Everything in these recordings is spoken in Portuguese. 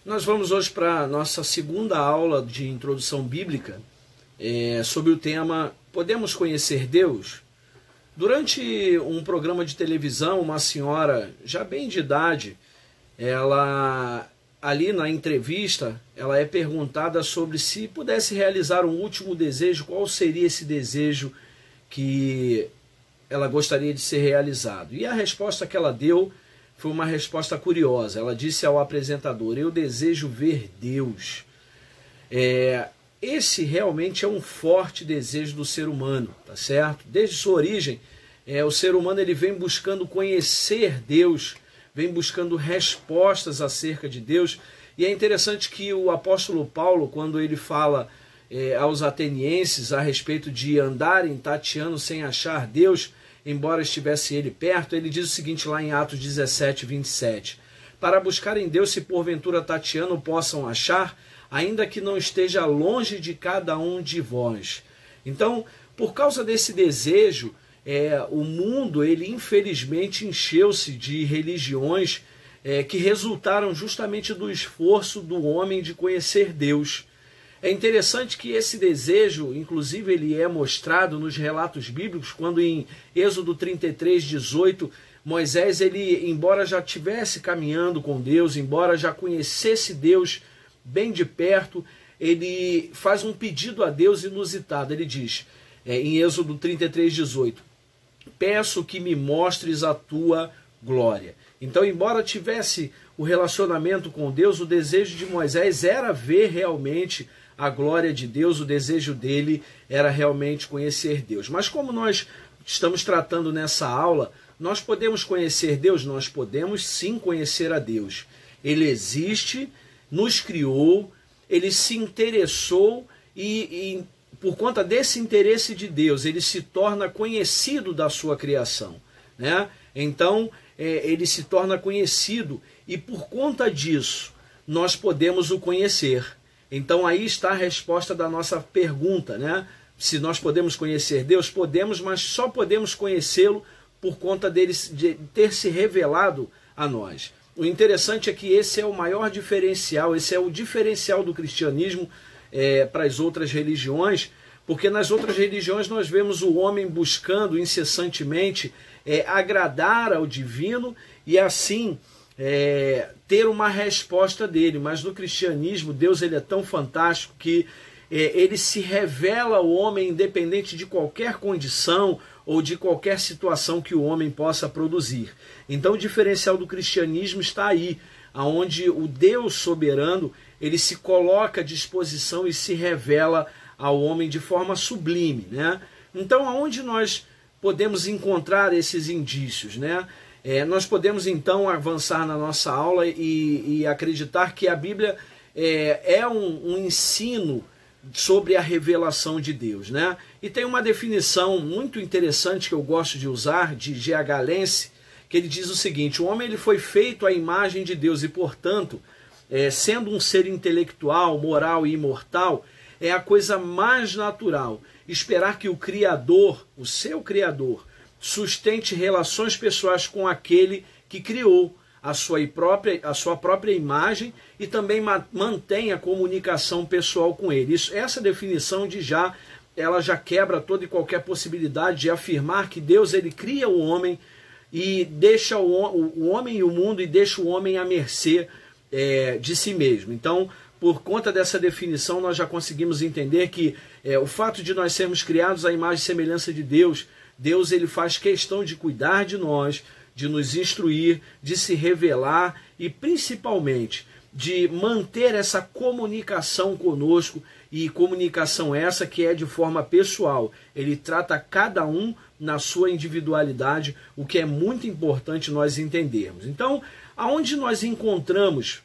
Nós vamos hoje para a nossa segunda aula de introdução bíblica sobre o tema Podemos conhecer Deus? Durante um programa de televisão, uma senhora já bem de idade, ela ali na entrevista, ela é perguntada sobre se pudesse realizar um último desejo, qual seria esse desejo que ela gostaria de ser realizado. E a resposta que ela deu foi uma resposta curiosa. Ela disse ao apresentador: eu desejo ver Deus. Esse realmente é um forte desejo do ser humano, tá certo? Desde sua origem, o ser humano ele vem buscando conhecer Deus, vem buscando respostas acerca de Deus. E é interessante que o apóstolo Paulo, quando ele fala aos atenienses a respeito de andarem tateando sem achar Deus, embora estivesse ele perto, ele diz o seguinte lá em Atos 17, 27. Para buscarem Deus, se porventura tateando possam achar, ainda que não esteja longe de cada um de vós. Então, por causa desse desejo, o mundo, ele infelizmente encheu-se de religiões que resultaram justamente do esforço do homem de conhecer Deus. É interessante que esse desejo, inclusive, ele é mostrado nos relatos bíblicos, quando em Êxodo 33, 18, Moisés, ele, embora já estivesse caminhando com Deus, embora já conhecesse Deus bem de perto, ele faz um pedido a Deus inusitado. Ele diz, em Êxodo 33, 18, peço que me mostres a tua glória. Então, embora tivesse o relacionamento com Deus, o desejo de Moisés era ver realmente a glória de Deus, o desejo dele era realmente conhecer Deus. Mas como nós estamos tratando nessa aula, nós podemos conhecer Deus? Nós podemos sim conhecer a Deus. Ele existe, nos criou, ele se interessou e por conta desse interesse de Deus, ele se torna conhecido da sua criação, né? Então, ele se torna conhecido e por conta disso, nós podemos o conhecer. Então aí está a resposta da nossa pergunta, né? Se nós podemos conhecer Deus, podemos, mas só podemos conhecê-lo por conta dele de ter se revelado a nós. O interessante é que esse é o maior diferencial, esse é o diferencial do cristianismo para as outras religiões, porque nas outras religiões nós vemos o homem buscando incessantemente agradar ao divino e assim ter uma resposta dele. Mas no cristianismo, Deus ele é tão fantástico que ele se revela ao homem independente de qualquer condição ou de qualquer situação que o homem possa produzir. Então o diferencial do cristianismo está aí, onde o Deus soberano ele se coloca à disposição e se revela ao homem de forma sublime, né? Então aonde nós podemos encontrar esses indícios, né? Nós podemos então avançar na nossa aula e acreditar que a Bíblia é um ensino sobre a revelação de Deus, né? E tem uma definição muito interessante que eu gosto de usar, de G.H. Lense, que ele diz o seguinte: o homem ele foi feito à imagem de Deus e, portanto, sendo um ser intelectual, moral e imortal, é a coisa mais natural esperar que o Criador, o seu Criador, sustente relações pessoais com aquele que criou a sua própria imagem e também mantenha comunicação pessoal com ele. Essa definição ela já quebra toda e qualquer possibilidade de afirmar que Deus ele cria o homem e deixa o homem e o mundo e deixa o homem à mercê de si mesmo. Então, por conta dessa definição, nós já conseguimos entender que o fato de nós sermos criados à imagem e semelhança de Deus, Deus ele faz questão de cuidar de nós, de nos instruir, de se revelar e principalmente de manter essa comunicação conosco, e comunicação essa que é de forma pessoal. Ele trata cada um na sua individualidade, o que é muito importante nós entendermos. Então, aonde nós encontramos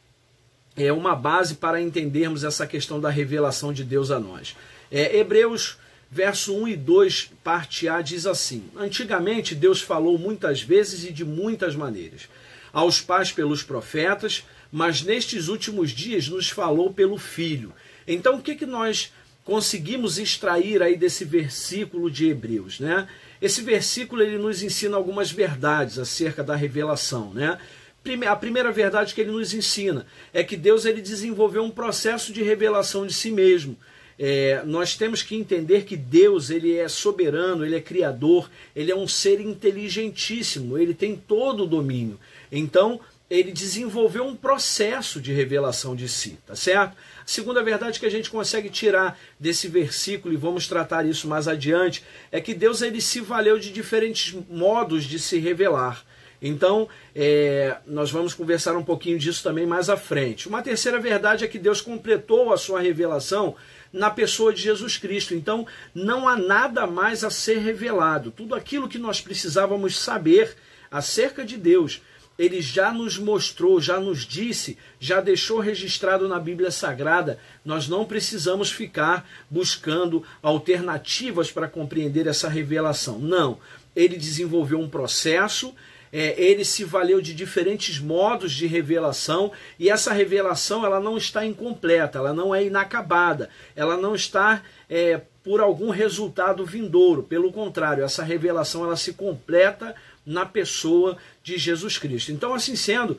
uma base para entendermos essa questão da revelação de Deus a nós? Hebreus verso 1 e 2, parte A, diz assim: antigamente Deus falou muitas vezes e de muitas maneiras aos pais pelos profetas, mas nestes últimos dias nos falou pelo Filho. Então o que nós conseguimos extrair aí desse versículo de Hebreus, né? Esse versículo ele nos ensina algumas verdades acerca da revelação, né? A primeira verdade que ele nos ensina é que Deus ele desenvolveu um processo de revelação de si mesmo. Nós temos que entender que Deus ele é soberano, ele é criador, ele é um ser inteligentíssimo, ele tem todo o domínio. Então, ele desenvolveu um processo de revelação de si, tá certo? A segunda verdade que a gente consegue tirar desse versículo, e vamos tratar isso mais adiante, é que Deus ele se valeu de diferentes modos de se revelar. Então, nós vamos conversar um pouquinho disso também mais à frente. Uma terceira verdade é que Deus completou a sua revelação na pessoa de Jesus Cristo. Então, não há nada mais a ser revelado. Tudo aquilo que nós precisávamos saber acerca de Deus, ele já nos mostrou, já nos disse, já deixou registrado na Bíblia Sagrada. Nós não precisamos ficar buscando alternativas para compreender essa revelação. Não, ele desenvolveu um processo, ele se valeu de diferentes modos de revelação, e essa revelação ela não está incompleta, ela não é inacabada, ela não está por algum resultado vindouro. Pelo contrário, essa revelação ela se completa na pessoa de Jesus Cristo. Então, assim sendo,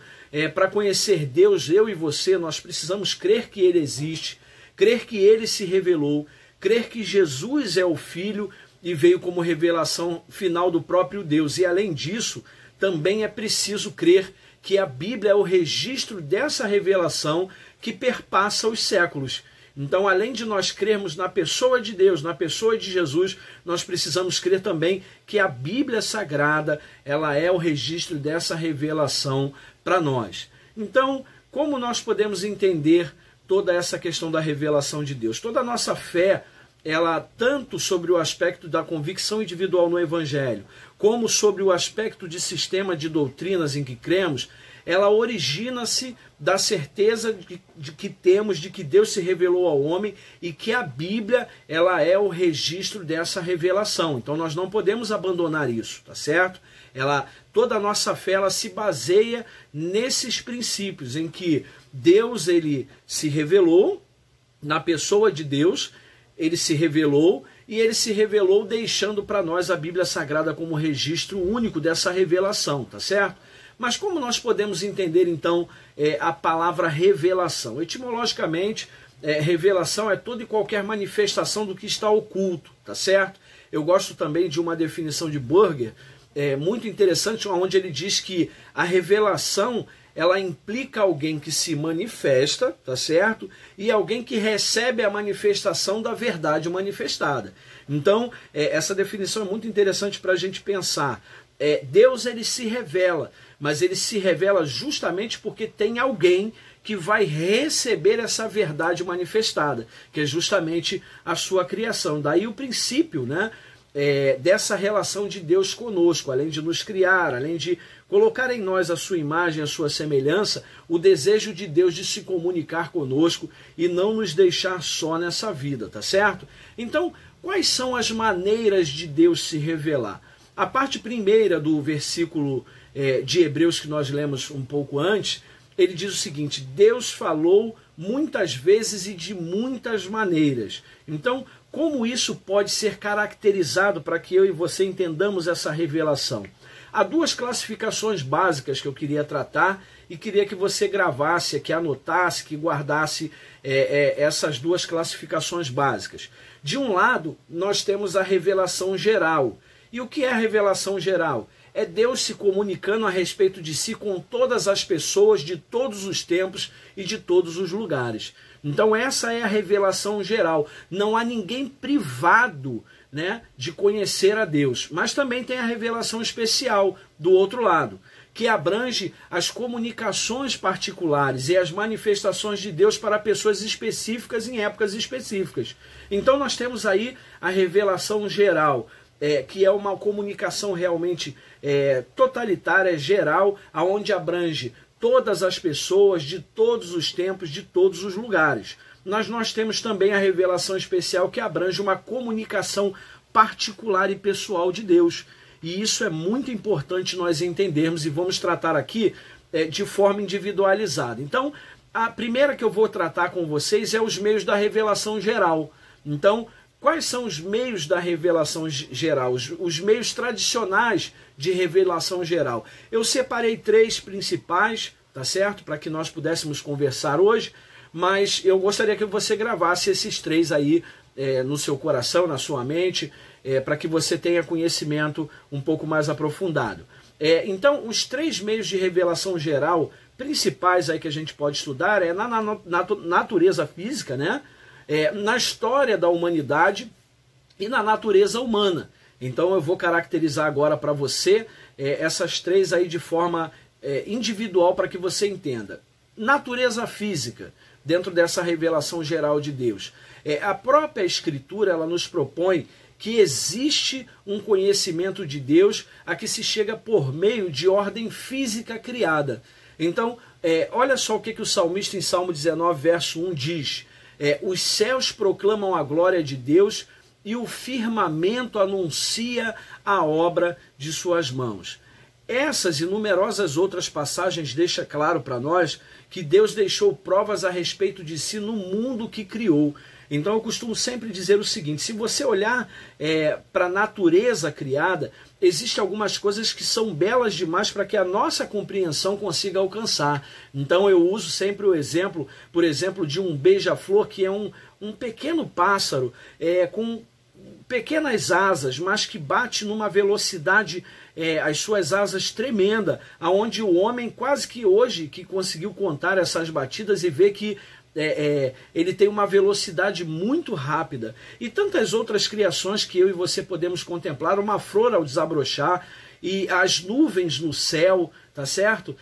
para conhecer Deus, eu e você, nós precisamos crer que Ele existe, crer que Ele se revelou, crer que Jesus é o Filho e veio como revelação final do próprio Deus. E além disso, também é preciso crer que a Bíblia é o registro dessa revelação que perpassa os séculos. Então, além de nós crermos na pessoa de Deus, na pessoa de Jesus, nós precisamos crer também que a Bíblia Sagrada, ela é o registro dessa revelação para nós. Então, como nós podemos entender toda essa questão da revelação de Deus? Toda a nossa fé, ela tanto sobre o aspecto da convicção individual no Evangelho, como sobre o aspecto de sistema de doutrinas em que cremos, ela origina-se da certeza de que temos de que Deus se revelou ao homem e que a Bíblia ela é o registro dessa revelação. Então nós não podemos abandonar isso, tá certo? Toda a nossa fé ela se baseia nesses princípios em que Deus ele se revelou, na pessoa de Deus, ele se revelou, e ele se revelou deixando para nós a Bíblia Sagrada como registro único dessa revelação, tá certo? Mas como nós podemos entender, então, a palavra revelação? Etimologicamente, revelação é toda e qualquer manifestação do que está oculto, tá certo? Eu gosto também de uma definição de Burger, muito interessante, onde ele diz que a revelação ela implica alguém que se manifesta, tá certo? E alguém que recebe a manifestação da verdade manifestada. Então, essa definição é muito interessante para a gente pensar. Deus ele se revela, mas ele se revela justamente porque tem alguém que vai receber essa verdade manifestada, que é justamente a sua criação. Daí o princípio, né, dessa relação de Deus conosco, além de nos criar, além de colocar em nós a sua imagem, a sua semelhança, o desejo de Deus de se comunicar conosco e não nos deixar só nessa vida, tá certo? Então, quais são as maneiras de Deus se revelar? A parte primeira do versículo de Hebreus que nós lemos um pouco antes, ele diz o seguinte: Deus falou muitas vezes e de muitas maneiras. Então, como isso pode ser caracterizado para que eu e você entendamos essa revelação? Há duas classificações básicas que eu queria tratar e queria que você gravasse, que anotasse, que guardasse essas duas classificações básicas. De um lado, nós temos a revelação geral. E o que é a revelação geral? É Deus se comunicando a respeito de si com todas as pessoas de todos os tempos e de todos os lugares. Então essa é a revelação geral. Não há ninguém privado, né, de conhecer a Deus. Mas também tem a revelação especial do outro lado, que abrange as comunicações particulares e as manifestações de Deus para pessoas específicas em épocas específicas. Então nós temos aí a revelação geral, que é uma comunicação realmente totalitária, geral, aonde abrange todas as pessoas, de todos os tempos, de todos os lugares. Nós temos também a revelação especial que abrange uma comunicação particular e pessoal de Deus. E isso é muito importante nós entendermos e vamos tratar aqui de forma individualizada. Então, a primeira que eu vou tratar com vocês é os meios da revelação geral. Então, quais são os meios da revelação geral, os meios tradicionais de revelação geral? Eu separei 3 principais, tá certo? Para que nós pudéssemos conversar hoje, mas eu gostaria que você gravasse esses 3 aí no seu coração, na sua mente, para que você tenha conhecimento um pouco mais aprofundado. Então, os 3 meios de revelação geral principais aí que a gente pode estudar na natureza física, né? Na história da humanidade e na natureza humana. Então eu vou caracterizar agora para você essas 3 aí de forma individual para que você entenda. Natureza física, dentro dessa revelação geral de Deus. A própria Escritura ela nos propõe que existe um conhecimento de Deus a que se chega por meio de ordem física criada. Então, olha só o que o salmista em Salmo 19, verso 1 diz. Os céus proclamam a glória de Deus e o firmamento anuncia a obra de suas mãos. Essas e numerosas outras passagens deixam claro para nós que Deus deixou provas a respeito de si no mundo que criou. Então eu costumo sempre dizer o seguinte, se você olhar para a natureza criada, existem algumas coisas que são belas demais para que a nossa compreensão consiga alcançar. Então eu uso sempre o exemplo, por exemplo, de um beija-flor, que é um pequeno pássaro com pequenas asas, mas que bate numa velocidade, as suas asas tremenda, aonde o homem quase que hoje que conseguiu contar essas batidas e ver que ele tem uma velocidade muito rápida. E tantas outras criações que eu e você podemos contemplar, uma flor ao desabrochar, e as nuvens no céu, tá certo?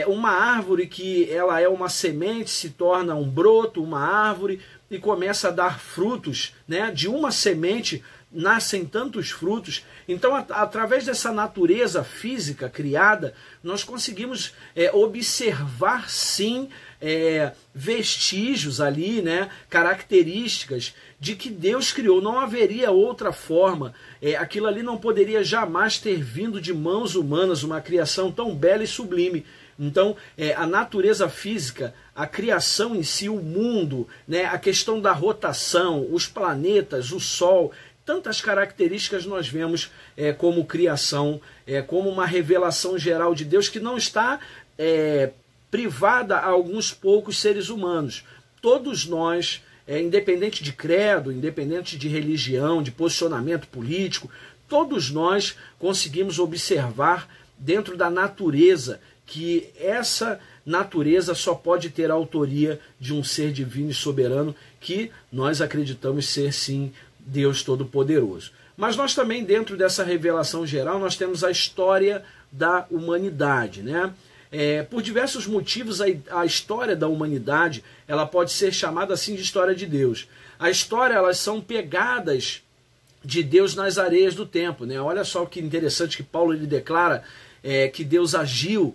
Uma árvore que ela é uma semente, se torna um broto, uma árvore, e começa a dar frutos, né? De uma semente nascem tantos frutos. Então, através dessa natureza física criada, nós conseguimos observar, sim, vestígios ali, né? Características de que Deus criou. Não haveria outra forma. Aquilo ali não poderia jamais ter vindo de mãos humanas, uma criação tão bela e sublime. Então, a natureza física, a criação em si, o mundo, né, a questão da rotação, os planetas, o Sol, tantas características nós vemos como criação, como uma revelação geral de Deus que não está privada a alguns poucos seres humanos. Todos nós, independente de credo, independente de religião, de posicionamento político, todos nós conseguimos observar dentro da natureza que essa natureza só pode ter a autoria de um ser divino e soberano, que nós acreditamos ser, sim, Deus Todo-Poderoso. Mas nós também, dentro dessa revelação geral, nós temos a história da humanidade, né? Por diversos motivos, a história da humanidade ela pode ser chamada assim de história de Deus. A história, elas são pegadas de Deus nas areias do tempo, né? Olha só que interessante que Paulo ele declara que Deus agiu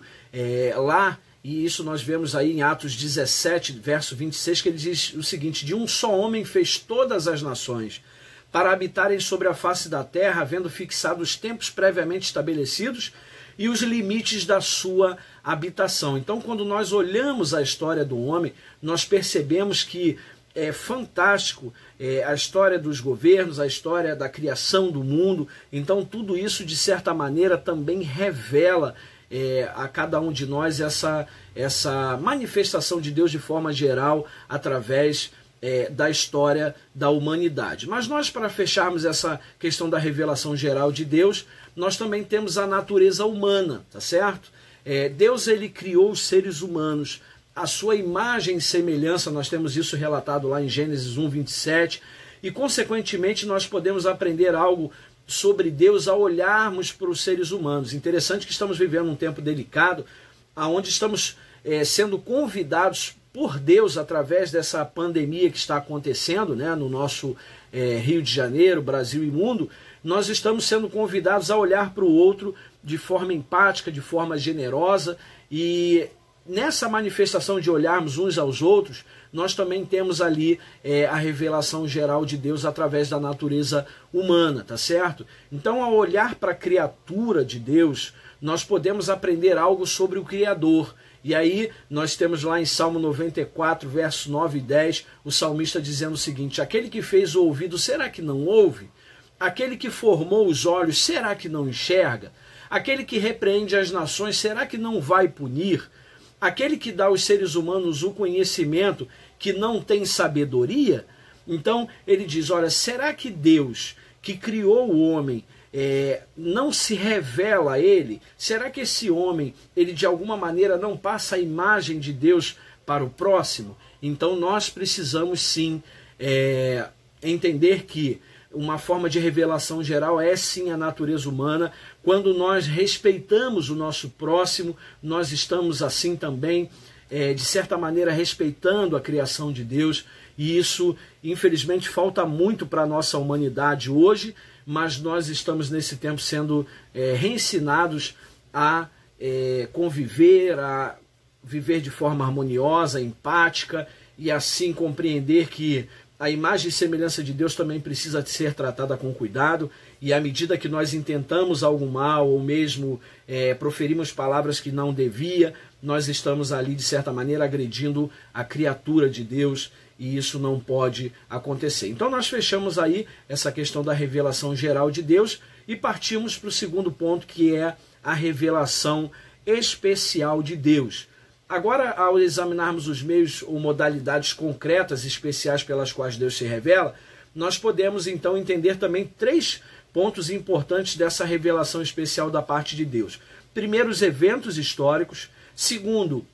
lá, e isso nós vemos aí em Atos 17, verso 26, que ele diz o seguinte: de um só homem fez todas as nações, para habitarem sobre a face da terra, havendo fixado os tempos previamente estabelecidos e os limites da sua habitação. Então, quando nós olhamos a história do homem, nós percebemos que é fantástico a história dos governos, a história da criação do mundo. Então, tudo isso, de certa maneira, também revela a cada um de nós essa manifestação de Deus de forma geral através da história da humanidade. Mas nós, para fecharmos essa questão da revelação geral de Deus, nós também temos a natureza humana, tá certo? Deus ele criou os seres humanos, a sua imagem e semelhança, nós temos isso relatado lá em Gênesis 1, 27, e consequentemente nós podemos aprender algo sobre Deus ao olharmos para os seres humanos. Interessante que estamos vivendo um tempo delicado, onde estamos sendo convidados por Deus, através dessa pandemia que está acontecendo, né, no nosso Rio de Janeiro, Brasil e mundo, nós estamos sendo convidados a olhar para o outro de forma empática, de forma generosa, e nessa manifestação de olharmos uns aos outros, nós também temos ali a revelação geral de Deus através da natureza humana, tá certo? Então, ao olhar para a criatura de Deus, nós podemos aprender algo sobre o Criador. E aí nós temos lá em Salmo 94, versos 9 e 10, o salmista dizendo o seguinte: aquele que fez o ouvido, será que não ouve? Aquele que formou os olhos, será que não enxerga? Aquele que repreende as nações, será que não vai punir? Aquele que dá aos seres humanos o conhecimento, que não tem sabedoria? Então ele diz, olha, será que Deus, que criou o homem, não se revela a ele? Será que esse homem, ele de alguma maneira não passa a imagem de Deus para o próximo? Então nós precisamos sim entender que uma forma de revelação geral é sim a natureza humana. Quando nós respeitamos o nosso próximo, nós estamos assim também, de certa maneira, respeitando a criação de Deus. E isso, infelizmente, falta muito para a nossa humanidade hoje, mas nós estamos nesse tempo sendo reensinados a conviver, a viver de forma harmoniosa, empática, e assim compreender que a imagem e semelhança de Deus também precisa ser tratada com cuidado, e à medida que nós intentamos algo mal, ou mesmo proferimos palavras que não devia, nós estamos ali, de certa maneira, agredindo a criatura de Deus, e isso não pode acontecer. Então nós fechamos aí essa questão da revelação geral de Deus, e partimos para o segundo ponto, que é a revelação especial de Deus. Agora, ao examinarmos os meios ou modalidades concretas e especiais pelas quais Deus se revela, nós podemos então entender também 3 pontos importantes dessa revelação especial da parte de Deus. Primeiro, os eventos históricos. Segundo,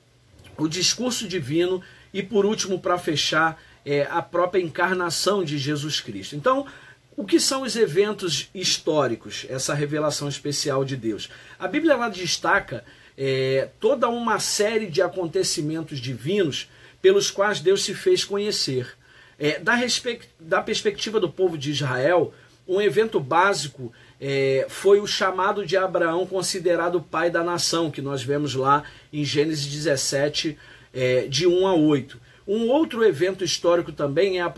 o discurso divino. E por último, para fechar, a própria encarnação de Jesus Cristo. Então, o que são os eventos históricos, essa revelação especial de Deus? A Bíblia ela destaca toda uma série de acontecimentos divinos pelos quais Deus se fez conhecer. Da perspectiva do povo de Israel, um evento básico foi o chamado de Abraão, considerado o pai da nação, que nós vemos lá em Gênesis 17, de 1 a 8. Um outro evento histórico também é a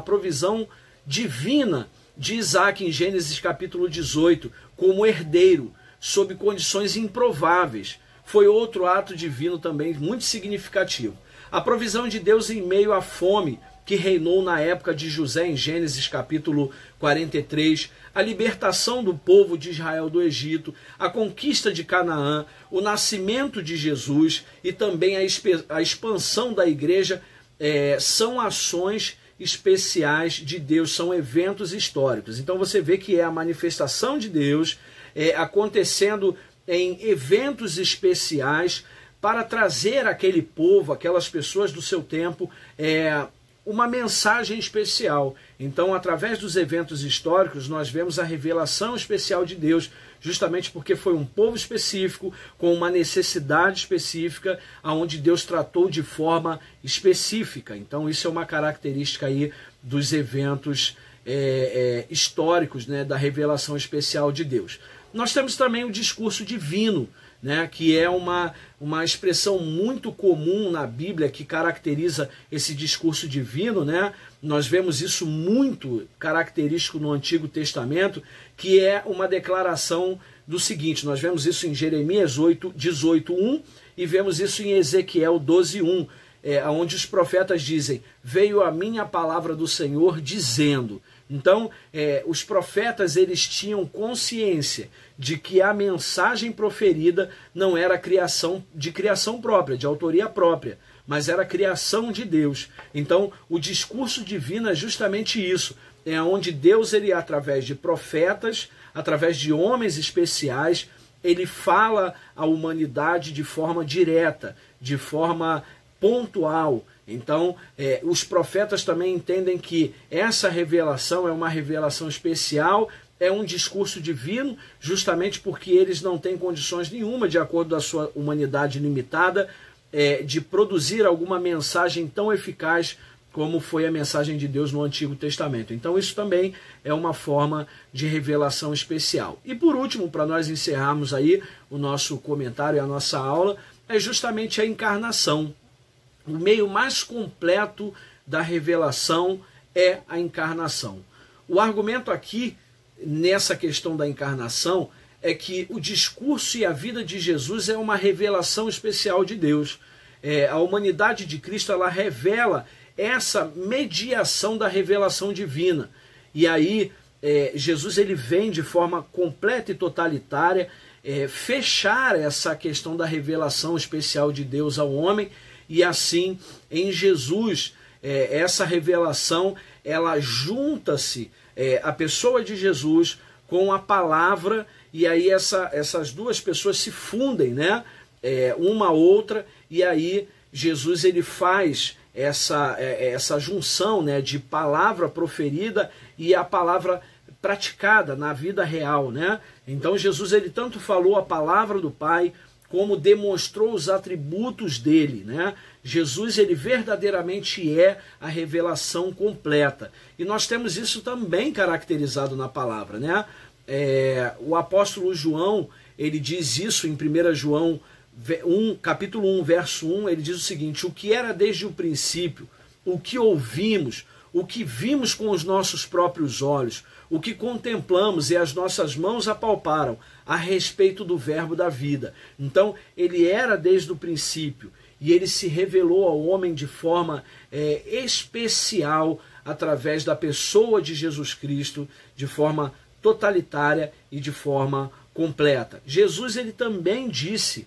provisão divina de Isaac em Gênesis capítulo 18, como herdeiro, sob condições improváveis. Foi outro ato divino também muito significativo. A provisão de Deus em meio à fome que reinou na época de José em Gênesis capítulo 43, a libertação do povo de Israel do Egito, a conquista de Canaã, o nascimento de Jesus e também a expansão da igreja, são ações especiais de Deus, são eventos históricos. Então você vê que é a manifestação de Deus acontecendo em eventos especiais para trazer àquele povo, aquelas pessoas do seu tempo, uma mensagem especial. Então, através dos eventos históricos, nós vemos a revelação especial de Deus, justamente porque foi um povo específico, com uma necessidade específica, aonde Deus tratou de forma específica. Então, isso é uma característica aí dos eventos históricos, né, da revelação especial de Deus. Nós temos também o discurso divino, né, que é uma expressão muito comum na Bíblia que caracteriza esse discurso divino, né? Nós vemos isso muito característico no Antigo Testamento, que é uma declaração do seguinte: nós vemos isso em Jeremias 18:1 e vemos isso em Ezequiel 12:1, onde os profetas dizem: veio a mim a palavra do Senhor dizendo. Então, os profetas eles tinham consciência de que a mensagem proferida não era de criação própria, de autoria própria, mas era criação de Deus. Então, o discurso divino é justamente isso, onde Deus, ele, através de profetas, através de homens especiais, ele fala à humanidade de forma direta, de forma pontual. Então, os profetas também entendem que essa revelação é uma revelação especial, é um discurso divino, justamente porque eles não têm condições nenhuma, de acordo com a sua humanidade limitada, de produzir alguma mensagem tão eficaz como foi a mensagem de Deus no Antigo Testamento. Então, isso também é uma forma de revelação especial. E por último, para nós encerrarmos aí o nosso comentário e a nossa aula, é justamente a encarnação. O meio mais completo da revelação é a encarnação. O argumento aqui, nessa questão da encarnação, é que o discurso e a vida de Jesus é uma revelação especial de Deus. A humanidade de Cristo, ela revela essa mediação da revelação divina. E aí, Jesus ele vem de forma completa e totalitária fechar essa questão da revelação especial de Deus ao homem, e assim, em Jesus, essa revelação, ela junta-se, a pessoa de Jesus com a palavra, e aí essas duas pessoas se fundem, né? Uma a outra, e aí Jesus ele faz essa junção, né, de palavra proferida e a palavra praticada na vida real, né? Então Jesus ele tanto falou a palavra do Pai, como demonstrou os atributos dele, né? Jesus ele verdadeiramente é a revelação completa. E nós temos isso também caracterizado na palavra, né? O apóstolo João, ele diz isso em 1 João 1, capítulo 1, verso 1, ele diz o seguinte: o que era desde o princípio, o que ouvimos, o que vimos com os nossos próprios olhos, o que contemplamos e as nossas mãos apalparam a respeito do verbo da vida. Então, ele era desde o princípio e ele se revelou ao homem de forma especial através da pessoa de Jesus Cristo, de forma totalitária e de forma completa. Jesus ele também disse,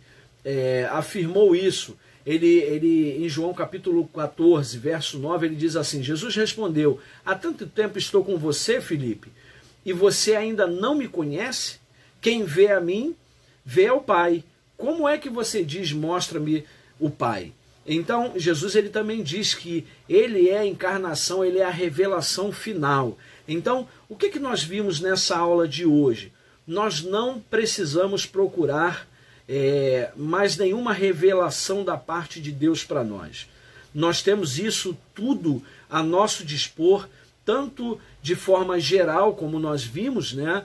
afirmou isso. Ele em João capítulo 14, verso 9, ele diz assim: Jesus respondeu: há tanto tempo estou com você, Filipe, e você ainda não me conhece? Quem vê a mim, vê ao Pai. Como é que você diz, mostra-me o Pai? Então, Jesus ele também diz que ele é a encarnação, ele é a revelação final. Então, o que nós vimos nessa aula de hoje? Nós não precisamos procurar mais nenhuma revelação da parte de Deus para nós. Nós temos isso tudo a nosso dispor, tanto de forma geral, como nós vimos, né?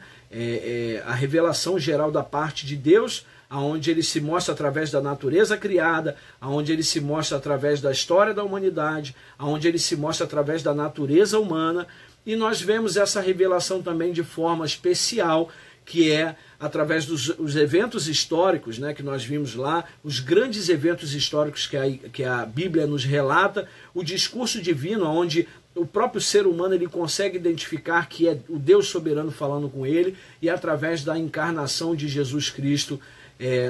A revelação geral da parte de Deus, aonde ele se mostra através da natureza criada, aonde ele se mostra através da história da humanidade, aonde ele se mostra através da natureza humana, e nós vemos essa revelação também de forma especial, que é através dos eventos históricos, né, que nós vimos lá, os grandes eventos históricos que a Bíblia nos relata, o discurso divino, onde o próprio ser humano ele consegue identificar que é o Deus soberano falando com ele, e através da encarnação de Jesus Cristo,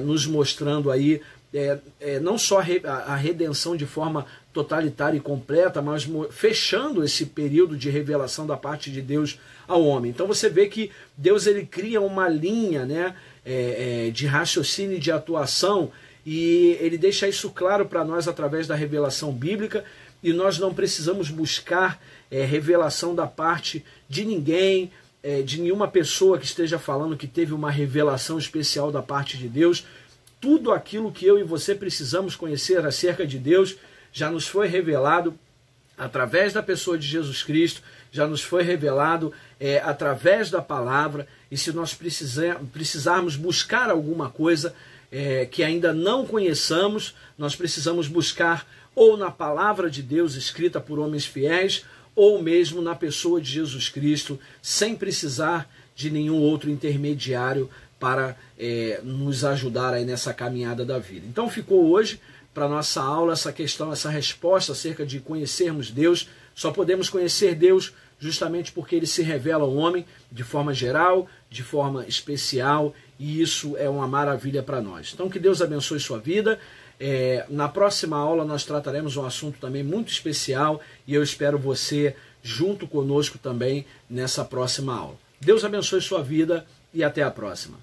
nos mostrando aí não só a redenção de forma totalitária e completa, mas fechando esse período de revelação da parte de Deus ao homem. Então você vê que Deus ele cria uma linha, né, de raciocínio e de atuação, e ele deixa isso claro para nós através da revelação bíblica, e nós não precisamos buscar revelação da parte de ninguém, de nenhuma pessoa que esteja falando que teve uma revelação especial da parte de Deus. Tudo aquilo que eu e você precisamos conhecer acerca de Deus já nos foi revelado através da pessoa de Jesus Cristo, já nos foi revelado através da palavra, e se nós precisarmos buscar alguma coisa que ainda não conheçamos, nós precisamos buscar ou na palavra de Deus escrita por homens fiéis, ou mesmo na pessoa de Jesus Cristo, sem precisar de nenhum outro intermediário para nos ajudar aí nessa caminhada da vida. Então ficou hoje para nossa aula essa questão, essa resposta acerca de conhecermos Deus. Só podemos conhecer Deus justamente porque ele se revela ao homem de forma geral, de forma especial, e isso é uma maravilha para nós. Então que Deus abençoe sua vida. Na próxima aula nós trataremos um assunto também muito especial, e eu espero você junto conosco também nessa próxima aula. Deus abençoe sua vida e até a próxima.